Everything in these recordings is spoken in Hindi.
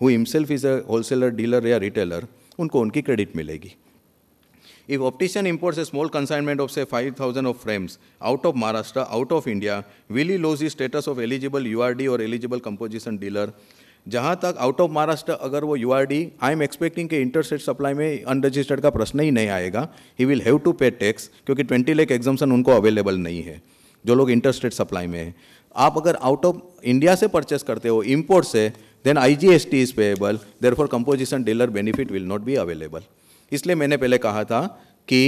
Who himself is a wholesaler, dealer या रिटेलर, उनको उनकी क्रेडिट मिलेगी। If optician imports a small consignment of say 5,000 of frames out of Maharashtra, out of India, will he lose his status of eligible URD or eligible composition dealer? जहाँ तक आउट ऑफ महाराष्ट्र अगर वो URD, आई एम एक्सपेक्टिंग कि इंटरस्टेट सप्लाई में अनरजिस्टर्ड का प्रश्न ही नहीं आएगा, ही विल हैव टू पे टैक्स, क्योंकि 20 लाख एग्जम्पशन उनको अवेलेबल नहीं है जो लोग इंटरस्टेट सप्लाई में है। आप अगर आउट ऑफ इंडिया से परचेस करते हो इम्पोर्ट से, then IGST is payable, therefore composition dealer benefit will not be available. इसलिए मैंने पहले कहा था कि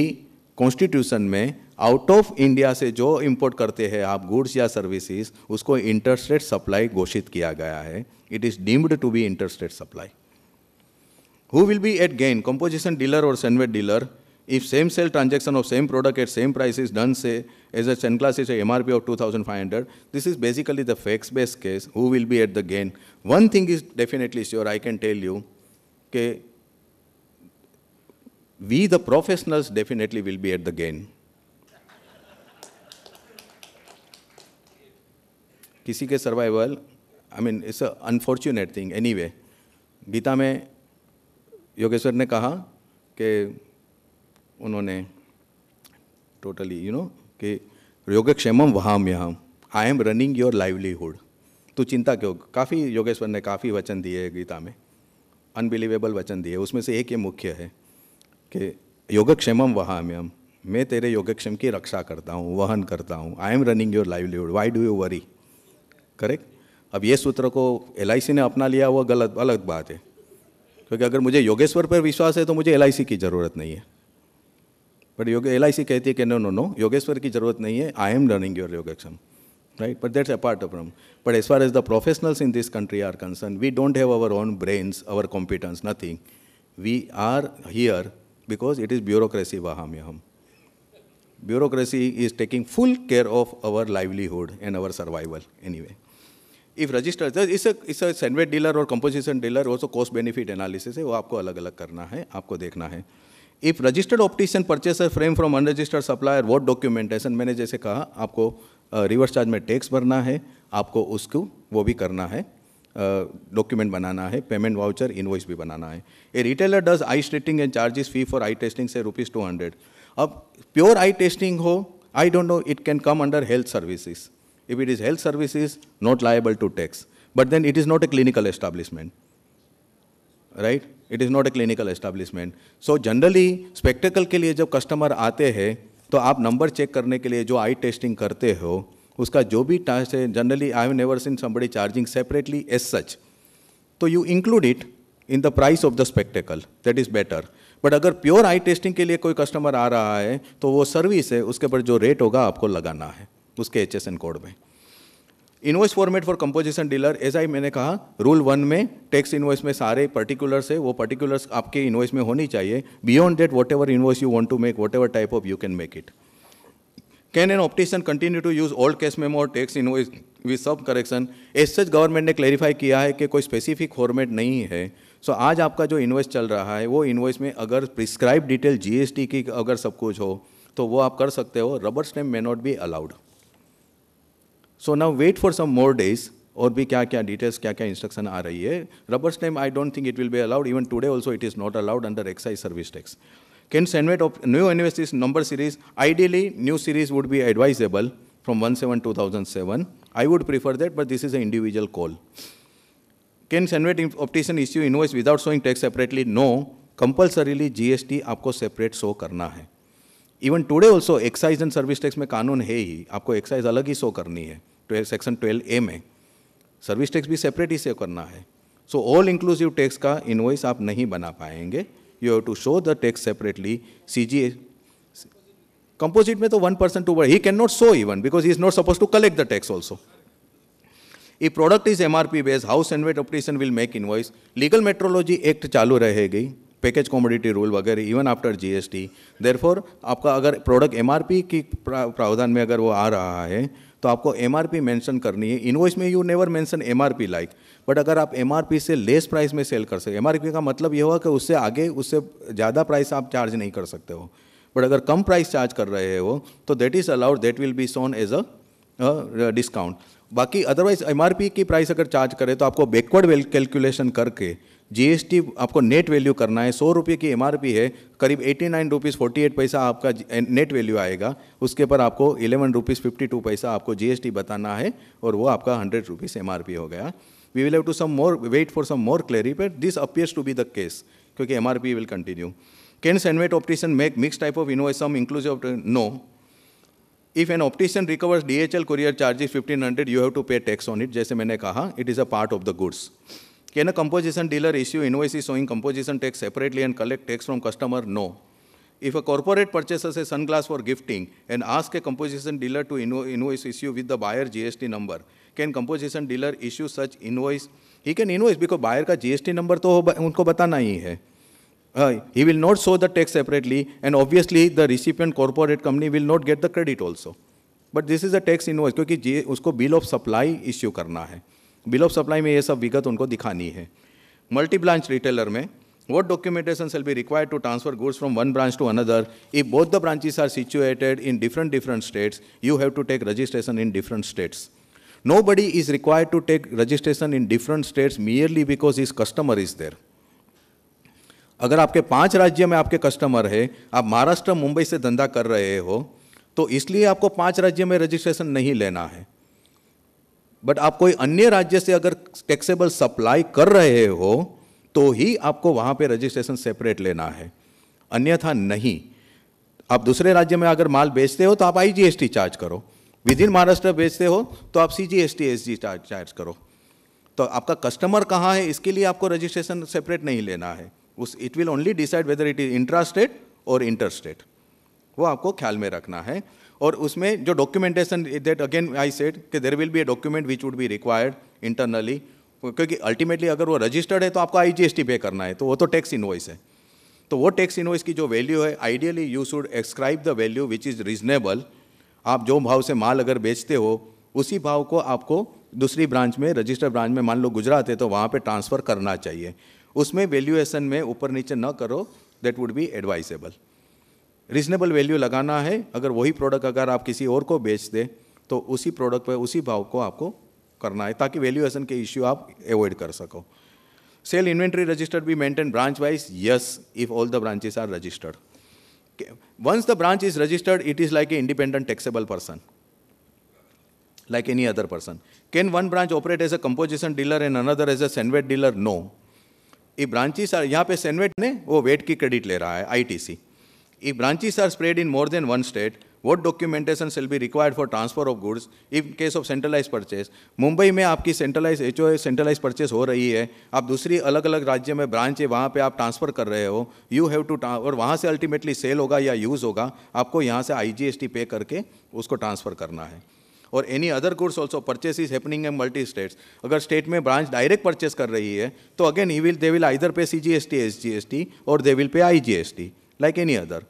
कॉन्स्टिट्यूशन में आउट ऑफ इंडिया से जो इंपोर्ट करते हैं आप गुड्स या सर्विसेज, उसको इंटरस्टेट सप्लाई घोषित किया गया है। It is deemed to be interstate supply. Who will be at gain, composition dealer और CENVAT dealer? If same sale transaction of same product at same price is done say as a sunglass is MRP of 2,500, this is basically the facts based case. Who will be at the gain? One thing is definitely sure, I can tell you कि we the professionals definitely will be at the gain. किसी के survival, I mean it's a unfortunate thing anyway. Gita में योगेश्वर ने कहा कि उन्होंने टोटली कि योगक्षेमम वहाम्यहम, I am running your livelihood, तो चिंता क्यों। काफ़ी योगेश्वर ने काफ़ी वचन दिए है गीता में, अनबिलीवेबल वचन दिए, उसमें से एक ये मुख्य है कि योगक्षेमम वहाम्यहम, मैं तेरे योगक्षेम की रक्षा करता हूँ, वहन करता हूँ। आई am running your livelihood, why do you worry? Correct. अब ये सूत्र को LIC ने अपना लिया, वो गलत अलग बात है, क्योंकि अगर मुझे योगेश्वर पर विश्वास है तो मुझे LIC की ज़रूरत नहीं है। बट LIC कहती है कि नो, योगेश्वर की ज़रूरत नहीं है, आई एम रनिंग योर योगक्षेम, right? But that's a part of them. But as far as the professionals in this country are concerned, we don't have our own brains, our competence, nothing. We are here because it is bureaucracy vahamyaham. Bureaucracy is taking full care of our livelihood and our survival anyway. If registered, it's a Senvet dealer or composition dealer, also cost benefit analysis है, वो आपको अलग अलग करना है, आपको देखना है. If registered optician purchase a frame from unregistered supplier, what documentation? मैंने जैसे कहा आपको रिवर्स चार्ज में टैक्स भरना है, आपको उसको वो भी करना है, डॉक्यूमेंट बनाना है, पेमेंट वाउचर इनवॉइस भी बनाना है. A retailer does eye testing and charges fee for eye testing say ₹200. अब प्योर आई टेस्टिंग हो, I don't know, it can come under health services. If it is health services, not liable to tax. But then it is not a clinical establishment, right? It is not a clinical establishment. So generally, spectacle के लिए जब कस्टमर आते हैं तो आप नंबर चेक करने के लिए जो आई टेस्टिंग करते हो, उसका जो भी टास्क है, generally I have never seen somebody charging separately as such. तो you include it in the price of the spectacle, that is better. But अगर प्योर आई टेस्टिंग के लिए कोई कस्टमर आ रहा है तो वो सर्विस है, उसके ऊपर जो रेट होगा आपको लगाना है उसके HSN कोड में. Invoice format for composition dealer, ऐसा ही मैंने कहा, रूल 1 में टैक्स इनवॉइस में सारे पर्टिकुलर्स है, वो पर्टिकुलर्स आपके इनवॉइस में होनी चाहिए. Beyond that whatever invoice you want to make, whatever type of, you can make it. Can an optician continue to use old cash memo or tax invoice with sub correction? As such government ने क्लैरिफाई किया है कि कोई स्पेसिफिक फॉर्मेट नहीं है. सो आज आपका जो इनवॉइस चल रहा है वो इनवॉइस में अगर प्रिस्क्राइब डिटेल GST की अगर सब कुछ हो तो वो आप कर सकते हो. Rubber stamp may not be allowed. So now wait for some more days, और भी क्या क्या डिटेल्स, क्या क्या इंस्ट्रक्शन आ रही है. Rubber stamp I don't think it will be allowed. Even today also it is not allowed under excise service tax. Can Senvet of new investors number series? Ideally, new series would be advisable from 1/7/2007. I would prefer that, but this is an individual call. Can Senvet optician issue invoice without showing tax separately? No. Compulsorily GST आपको separate show करना है. Even today also excise and service tax में कानून है ही, आपको एक्साइज अलग ही शो करनी है. सेक्शन 12A में सर्विस टैक्स भी सेपरेट ही शो करना है. सो ऑल इंक्लूसिव टैक्स का इनवॉइस आप नहीं बना पाएंगे. You have to show the tax separately. CGA composite में तो 1% too he can not show even because he is not suppose to collect the tax also. ई product is MRP based, how Senvet optician will make invoice? Legal metrology act चालू रहेगी, पैकेज कॉमोडिटी रूल वगैरह, इवन आफ्टर GST. देयरफॉर आपका अगर प्रोडक्ट MRP की प्रावधान में अगर वो आ रहा है तो आपको MRP मेंशन करनी है. इनवॉइस में you never mention MRP like, but अगर आप MRP से लेस प्राइस में सेल कर सकते, MRP का मतलब ये हुआ कि उससे आगे उससे ज़्यादा प्राइस आप चार्ज नहीं कर सकते हो. बट अगर कम प्राइस चार्ज कर रहे हो तो that is allowed, that will be shown as a discount. बाकी अदरवाइज एमआरपी की प्राइस अगर चार्ज करें तो आपको बैकवर्ड कैलकुलेशन करके जीएसटी आपको नेट वैल्यू करना है। 100 रुपये की एमआरपी है, करीब 89 रुपीज़ 48 पैसा आपका नेट वैल्यू आएगा। उसके पर आपको 11 रुपीज़ 52 पैसा आपको जीएसटी बताना है और वो आपका 100 रुपीज़ एमआरपी हो गया। We will have to some more wait for some more clarity, but this appears to be the case, क्योंकि MRP will continue. Can CENVAT optician make mix type of invoice, some inclusive of no. If an optician recovers DHL courier charges 1500, you have to pay tax on it. जैसे मैंने कहा, it is a part of the goods. Can a composition dealer issue invoices showing composition tax separately and collect tax from customer? No. If a corporate purchases a sunglass for gifting and asks a composition dealer to invoice issue with the buyer GST number, can composition dealer issue such invoice? He can invoice because buyer का GST number तो उनको बताना ही है. He will not show the tax separately, and obviously the recipient corporate company will not get the credit also. But this is a tax invoice, क्योंकि उसको bill of supply issue करना है. Bill of supply में ये सब विगत उनको दिखानी है. मल्टी ब्रांच रिटेलर में what documentation shall be required to transfer goods from one branch to another? If both the branches are situated in different states, you have to take registration in different states. Nobody is required to take registration in different states merely because his customer is there. अगर आपके 5 राज्य में आपके कस्टमर है, आप महाराष्ट्र मुंबई से धंधा कर रहे हो, तो इसलिए आपको 5 राज्य में रजिस्ट्रेशन नहीं लेना है. बट आप कोई अन्य राज्य से अगर टैक्सेबल सप्लाई कर रहे हो तो ही आपको वहाँ पे रजिस्ट्रेशन सेपरेट लेना है, अन्यथा नहीं. आप दूसरे राज्य में अगर माल बेचते हो तो आप आईजीएसटी चार्ज करो, विद इन महाराष्ट्र बेचते हो तो आप सीजीएसटी एसजी चार्ज करो. तो आपका कस्टमर कहाँ है इसके लिए आपको रजिस्ट्रेशन सेपरेट नहीं लेना है. It will only decide whether it is intra state और इंटर स्टेट, वो आपको ख्याल में रखना है. और उसमें जो documentation, that again I said कि there will be a document which would be required internally, क्योंकि अल्टीमेटली अगर वो रजिस्टर्ड है तो आपको आईजीएसटी पे करना है, तो वो तो टैक्स इनवॉइस है. तो वो टैक्स इनवॉइस की जो वैल्यू है, ideally you should ascribe the value which is reasonable. आप जो भाव से माल अगर बेचते हो उसी भाव को आपको दूसरी ब्रांच में, रजिस्टर्ड ब्रांच में, मान लो गुजरात है तो वहाँ पे ट्रांसफ़र करना चाहिए. उसमें वैल्यूएशन में ऊपर नीचे न करो, that would be advisable. Reasonable value लगाना है. अगर वही प्रोडक्ट अगर आप किसी और को बेच दे तो उसी प्रोडक्ट पे उसी भाव को आपको करना है, ताकि वैल्यूएशन के इश्यू आप अवॉइड कर सको. Sale inventory registered be maintain branch wise? Yes, if all the branches are registered. Once the branch is registered, it is like a independent taxable person, like any other person. Can one branch operate as a composition dealer and another as a Senvet dealer? No. If branches are, यहाँ पे Senvet ने वो वेट की क्रेडिट ले रहा है, ITC. If branches are spread in more than one state, what documentation shall be required for transfer of goods in case of centralized purchase? Mumbai में आपकी सेंट्रलाइज HOA सेंट्रलाइज परचेस हो रही है, आप दूसरी अलग अलग राज्य में ब्रांच है वहाँ पे आप ट्रांसफ़र कर रहे हो, यू हैव टू, और वहाँ से अल्टीमेटली सेल होगा या यूज़ होगा, आपको यहाँ से IGST पे करके उसको ट्रांसफ़र करना है. और any other goods also purchase is happening in multi states. अगर स्टेट में ब्रांच डायरेक्ट परचेस कर रही है तो अगेन दे विल आइदर पे CGST SGST और they will pay IGST like any other.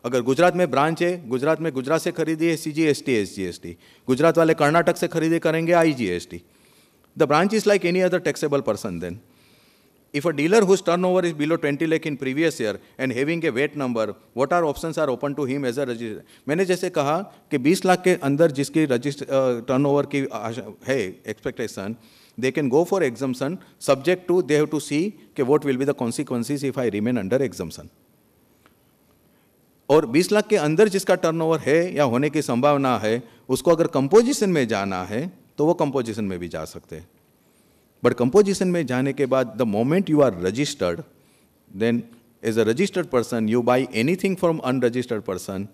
अगर गुजरात में ब्रांच है, गुजरात में गुजरात से खरीदी है CGST SGST, गुजरात वाले कर्नाटक से खरीदी करेंगे IGST. The branch is like any other taxable person. Then if a dealer whose turnover is below 20 lakh in previous year and having a VAT number, what are options are open to him as a register? मैंने जैसे कहा कि 20 लाख के अंदर जिसकी टर्नओवर की है expectation, they can go for exemption subject to they have to see कि what will be the consequences if I remain under exemption. और 20 लाख के अंदर जिसका टर्नओवर है या होने की संभावना है, उसको अगर कंपोजिशन में जाना है तो वो कंपोजिशन में भी जा सकते हैं. बट कंपोजिशन में जाने के बाद the moment you are registered, then as a registered person you buy anything from unregistered person,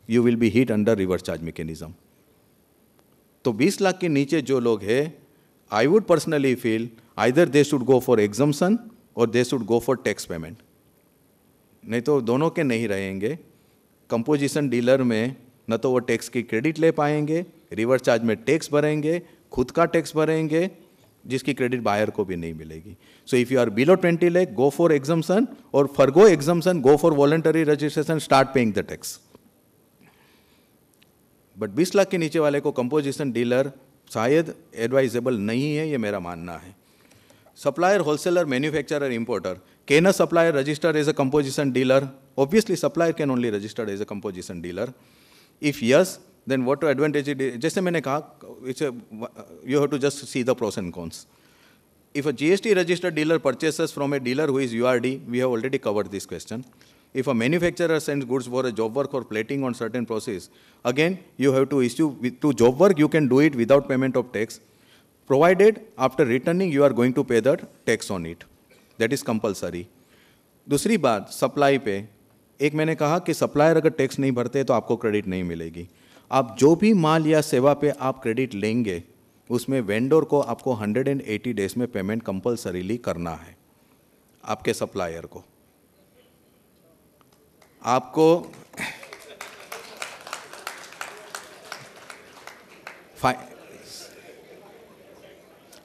you will be hit under reverse charge mechanism. तो 20 लाख के नीचे जो लोग हैं, I would personally feel either they should go for exemption or they should go for tax payment. नहीं तो दोनों के नहीं रहेंगे. कंपोजिशन डीलर में न तो वो टैक्स की क्रेडिट ले पाएंगे, रिवर्स चार्ज में टैक्स भरेंगे, खुद का टैक्स भरेंगे, जिसकी क्रेडिट बायर को भी नहीं मिलेगी. So if you are below 20 lakh, go for exemption, और forgo exemption, go for voluntary registration, start paying the tax. But 20 lakh के नीचे वाले को कंपोजिशन डीलर शायद एडवाइजेबल नहीं है, ये मेरा मानना है. Supplier, wholesaler, manufacturer, importer, can a supplier register as a composition dealer? Obviously supplier can only register as a composition dealer. If yes, then what advantage it, जैसे मैंने कहा, it's you have to just see the pros and cons. If a GST registered dealer purchases from a dealer who is URD, we have already covered this question. If a manufacturer sends goods for a job work or plating on certain process, again, you have to issue to job work, you can do it without payment of tax, provided after returning you are going to pay the tax on it. That is compulsory. दूसरी बात, सप्लाई पे, एक मैंने कहा कि सप्लायर अगर टैक्स नहीं भरते तो आपको क्रेडिट नहीं मिलेगी. आप जो भी माल या सेवा पे आप क्रेडिट लेंगे, उसमें वेंडर को आपको 180 डेज में पेमेंट कंपलसरीली करना है. आपके सप्लायर को आपको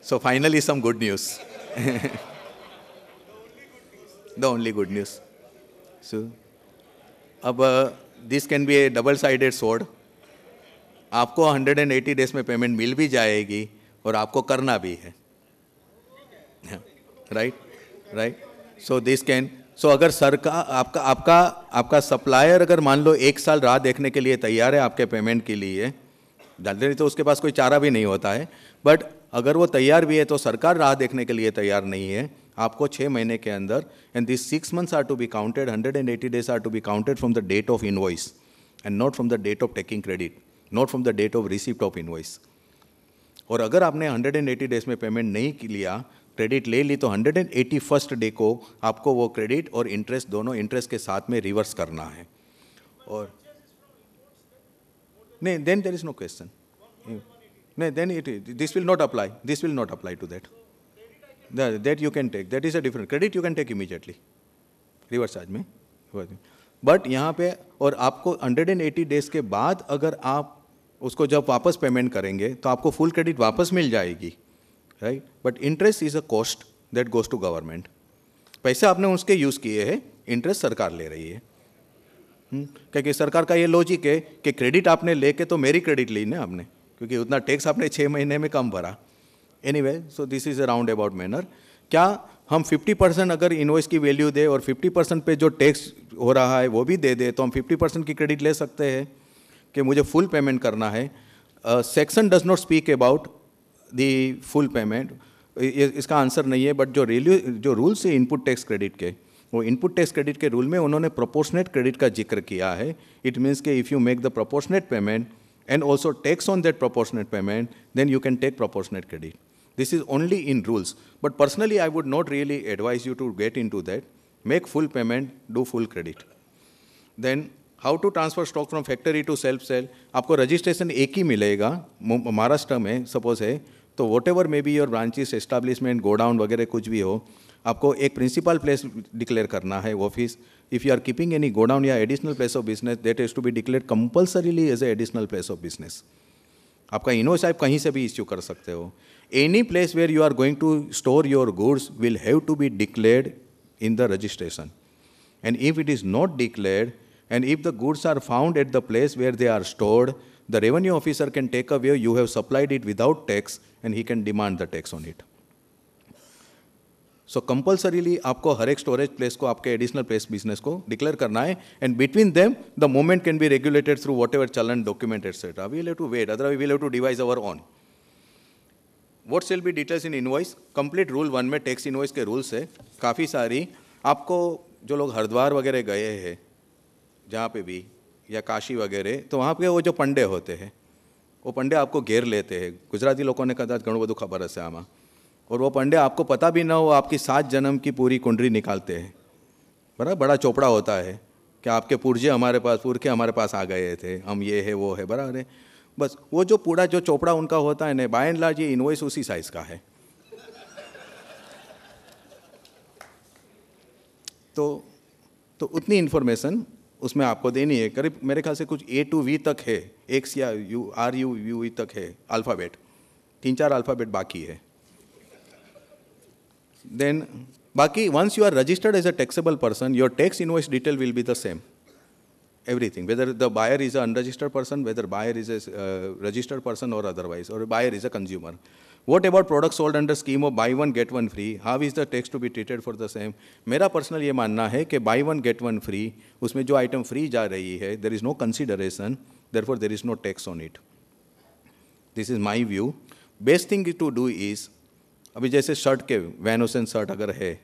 so finally some good news. The only good news. So अब this can be a double-sided sword. आपको 180 डेज में पेमेंट मिल भी जाएगी और आपको करना भी है. राइट. सो दिस कैन, सो अगर सरकार आपका सप्लायर अगर मान लो 1 साल राह देखने के लिए तैयार है आपके पेमेंट के लिए, जल्दी तो उसके पास कोई चारा भी नहीं होता है, बट अगर वो तैयार भी है तो सरकार राह देखने के लिए तैयार नहीं है. आपको 6 महीने के अंदर, and this 6 months are to be counted, 180 days are to be counted from the date of invoice and not from the date of taking credit, not from the date of receipt of invoice. और अगर आपने 180 डेज में पेमेंट नहीं लिया, क्रेडिट ले ली, तो 181st डे को आपको वो क्रेडिट और इंटरेस्ट दोनों इंटरेस्ट के साथ में रिवर्स करना है. और नहीं, then there is no question. नहीं, then this will not apply to that you can take, that is a different credit, you can take immediately reverse charge में. बट यहाँ पे, और आपको 180 डेज के बाद अगर आप उसको जब वापस पेमेंट करेंगे तो आपको फुल क्रेडिट वापस मिल जाएगी, right. But interest is a cost that goes to government. पैसे आपने उसके यूज़ किए हैं, इंटरेस्ट सरकार ले रही है. क्योंकि सरकार का ये लॉजिक है कि क्रेडिट आपने लेके तो मेरी क्रेडिट ली ना आपने, क्योंकि उतना टैक्स आपने 6 महीने में कम भरा. Anyway, so this is a round about manner. क्या हम 50% अगर इनवॉइस की वैल्यू दे और 50% पे जो टैक्स हो रहा है वो भी दे दे, तो हम 50% की क्रेडिट ले सकते हैं कि मुझे फुल पेमेंट करना है. Section does not speak about the full payment, इसका आंसर नहीं है. बट जो रूल्स है इनपुट टैक्स क्रेडिट के, वो इनपुट टैक्स क्रेडिट के रूल में उन्होंने प्रोपोर्शनेट क्रेडिट का जिक्र किया है. इट मीन्स कि if you make the proportionate payment and also tax on that proportionate payment, then you can take proportionate credit. This is only in rules. But personally, I would not really advise you to get into that. Make full payment, do full credit. Then, how to transfer stock from factory to self-sell? आपको registration एक ही मिलेगा महाराष्ट्र में, सपोज है, तो whatever may be your branches, establishment, godown वगैरह कुछ भी हो, आपको एक प्रिंसिपल प्लेस डिक्लेयर करना है office. If you are keeping any godown या additional place of business, that has to be declared compulsorily as a additional place of business. आपका इनवॉइस आप कहीं से भी इश्यू कर सकते हो. Any place where you are going to store your goods will have to be declared in the registration. And if it is not declared, and if the goods are found at the place where they are stored, the revenue officer can take away you have supplied it without tax and he can demand the tax on it. So compulsorily आपको हर एक स्टोरेज प्लेस को आपके एडिशनल प्लेस बिजनेस को डिक्लेयर करना है. And between them the movement can be regulated through whatever challan document etcetera. We will have to wait, otherwise we will have to devise our own. What shall be details in invoice? Complete rule 1 में टैक्स इनवॉइस के रूल्स है काफ़ी सारी. आपको जो लोग हरिद्वार वगैरह गए हैं जहाँ पे भी, या काशी वगैरह, तो वहाँ पे वो जो पंडे होते हैं, वो पंडे आपको घेर लेते हैं. गुजराती लोगों ने कदाच घणું બધું खबर હશે આમાં. और वो पंडे आपको पता भी ना हो, आपकी 7 जन्म की पूरी कुंडली निकालते हैं. बराबर, बड़ा चोपड़ा होता है कि आपके पुरजे हमारे पास, पुरखे हमारे पास आ गए थे, हम ये है वो है, बराबर है. बस वो जो पूरा जो चोपड़ा उनका होता है ना, बाय एंड लार्ज ये इनवॉइस उसी साइज़ का है. तो उतनी इन्फॉर्मेशन उसमें आपको देनी है. करीब मेरे ख्याल से कुछ A to V तक है, X या U तक है अल्फ़ाबेट, 3-4 अल्फ़ाबेट बाकी है. Then, Baki, once you are registered as a taxable person, your tax invoice detail will be the same. Everything, whether the buyer is an unregistered person, whether buyer is a registered person or otherwise, or buyer is a consumer. What about products sold under scheme of buy one get one free? How is the tax to be treated for the same? मेरा पर्सनल ये मानना है कि buy one get one free, उसमें जो आइटम फ्री जा रही है, there is no consideration therefore there is no tax on it. This is my view. Best thing to do is, अभी जैसे शर्ट के वैन ओसन शर्ट अगर है,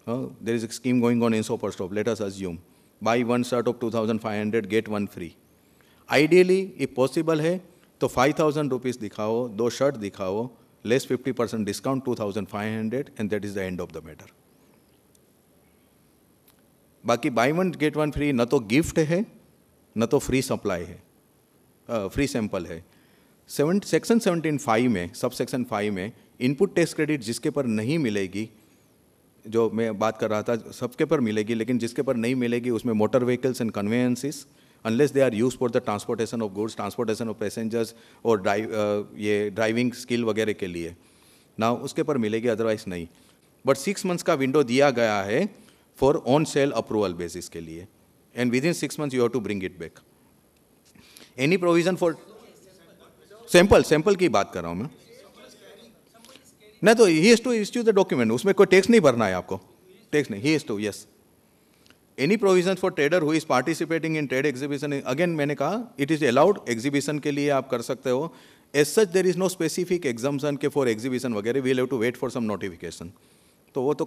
there is a scheme going on in Super Stop, let us assume, buy one shirt of 2,500, get one free. Ideally, if possible है तो 5,000 rupees दिखाओ, 2 शर्ट दिखाओ, less 50% discount, 2,500, and that is the end of the matter. बाकी buy one get one free न तो गिफ्ट है न तो फ्री सप्लाई है, फ्री सैंपल है. सेक्शन 17(5) में, सब सेक्शन 5 में इनपुट टैक्स क्रेडिट जिसके पर नहीं मिलेगी, जो मैं बात कर रहा था सबके पर मिलेगी, लेकिन जिसके पर नहीं मिलेगी उसमें motor vehicles and conveyances, unless they are use for the transportation of goods, transportation of passengers और ये ड्राइविंग स्किल वगैरह के लिए ना उसके पर मिलेगी, अदरवाइज नहीं. बट 6 मंथ्स का विंडो दिया गया है for on sale approval basis के लिए, and with in 6 months you have to bring it back. Any provision for sample की बात कर रहा हूँ मैं. नहीं तो he has to issue the document, उसमें कोई टैक्स नहीं भरना है आपको, टैक्स नहीं, he has to, yes. Any provision for trader who is participating in trade exhibition, again मैंने कहा इट इज अलाउड, एग्जीबिशन के लिए आप कर सकते हो. As such there is no specific exemption के फॉर एग्जीबिशन वगैरह, we have to wait for some notification, तो वो तो